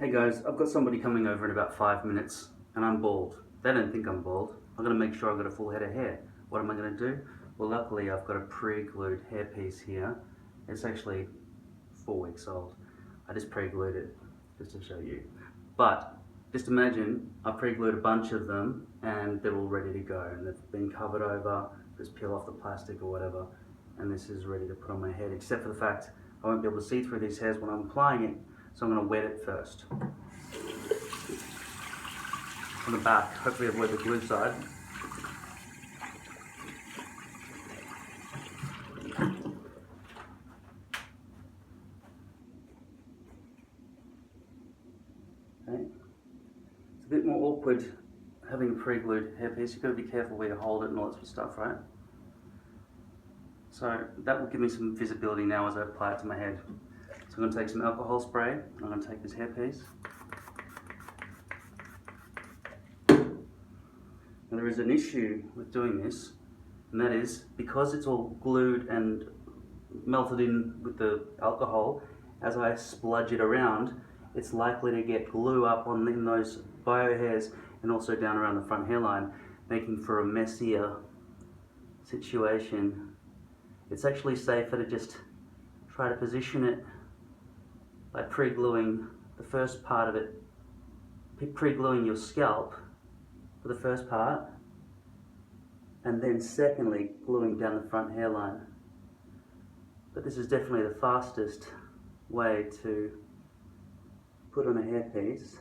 Hey guys, I've got somebody coming over in about 5 minutes and I'm bald. They don't think I'm bald. I'm going to make sure I've got a full head of hair. What am I going to do? Well, luckily I've got a pre-glued hairpiece here. It's actually 4 weeks old. I just pre-glued it just to show you. But just imagine I pre-glued a bunch of them and they're all ready to go and they've been covered over, just peel off the plastic or whatever, and this is ready to put on my head, except for the fact I won't be able to see through these hairs when I'm applying it. So I'm going to wet it first. On the back, hopefully I've wet the glue side. Okay. It's a bit more awkward having a pre-glued hairpiece. You've got to be careful where you hold it and all that sort of stuff, right? So that will give me some visibility now as I apply it to my head. So I'm going to take some alcohol spray, and I'm going to take this hairpiece. Now there is an issue with doing this, and that is because it's all glued and melted in with the alcohol, as I spludge it around, it's likely to get glue up in those bio hairs and also down around the front hairline, making for a messier situation. It's actually safer to just try to position it by pre-gluing the first part of it, pre-gluing your scalp for the first part, and then secondly gluing down the front hairline. But this is definitely the fastest way to put on a hairpiece.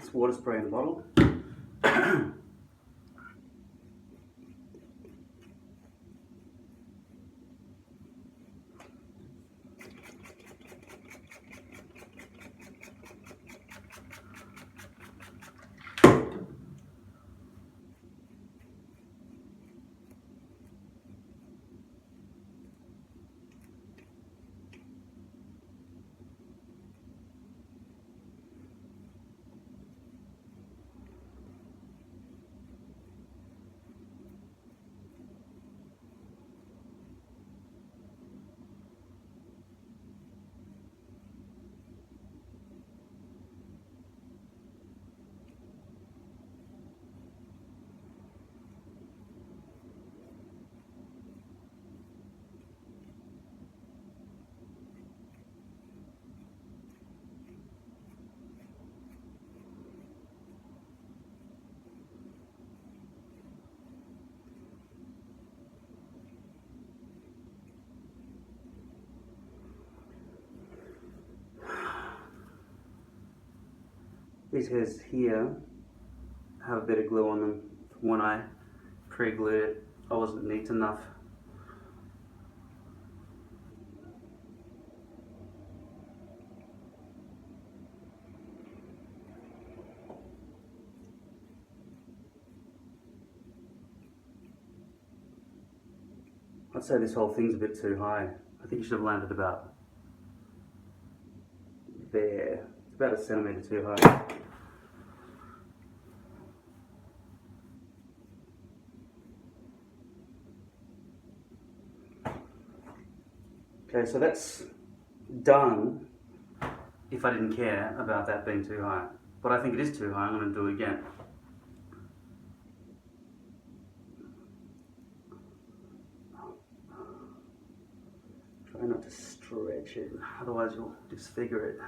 It's water spray in the bottle. These hairs here have a bit of glue on them. When I pre-glued it, I wasn't neat enough. I'd say this whole thing's a bit too high. I think you should have landed about there. It's about 1 centimetre too high. Okay, so that's done if I didn't care about that being too high. But I think it is too high. I'm going to do it again. Try not to stretch it, otherwise you'll disfigure it.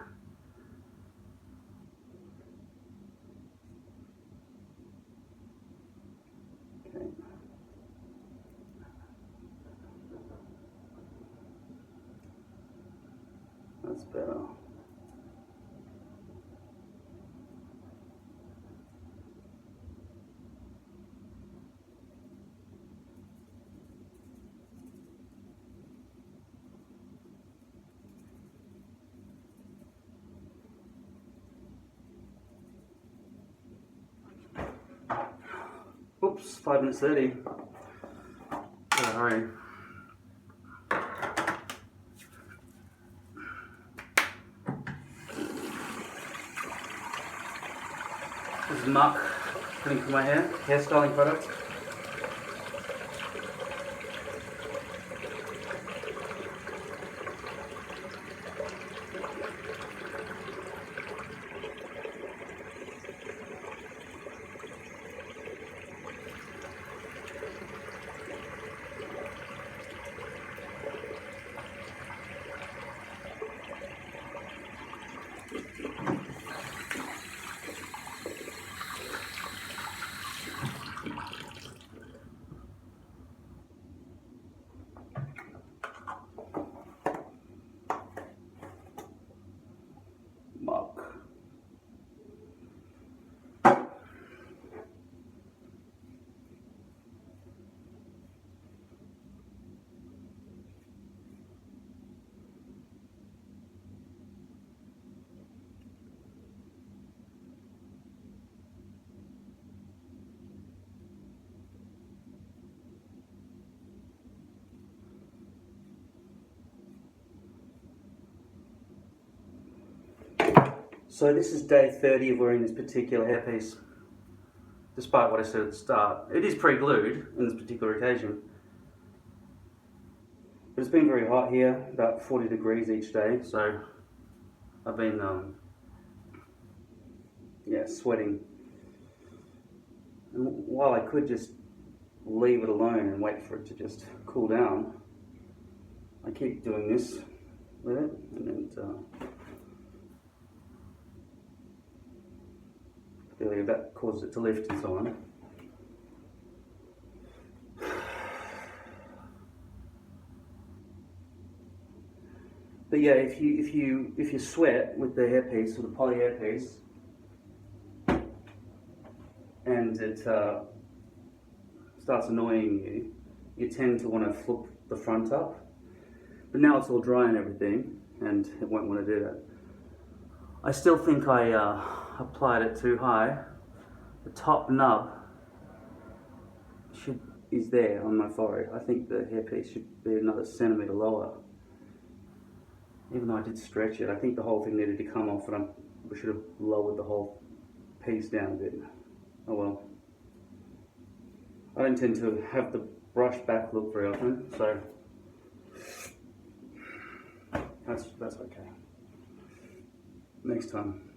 Oops, 5 minutes 30. Gotta hurry. This is Mark putting for my hair, hairstyling product. Mark. So this is day 30 of wearing this particular hairpiece. Despite what I said at the start, it is pre-glued on this particular occasion. But it's been very hot here, about 40 degrees each day, so I've been sweating. And while I could just leave it alone and wait for it to just cool down, I keep doing this with it, and clearly that causes it to lift and so on. But yeah, if you sweat with the hairpiece or the poly hairpiece, and it starts annoying you, you tend to want to flip the front up. But now it's all dry and everything, and it won't want to do that. I still think I applied it too high. The top nub is there on my forehead. I think the hairpiece should be another centimetre lower. Even though I did stretch it, I think the whole thing needed to come off, and we should have lowered the whole piece down a bit. Oh well. I don't tend to have the brush back look very often, so that's okay. Next time.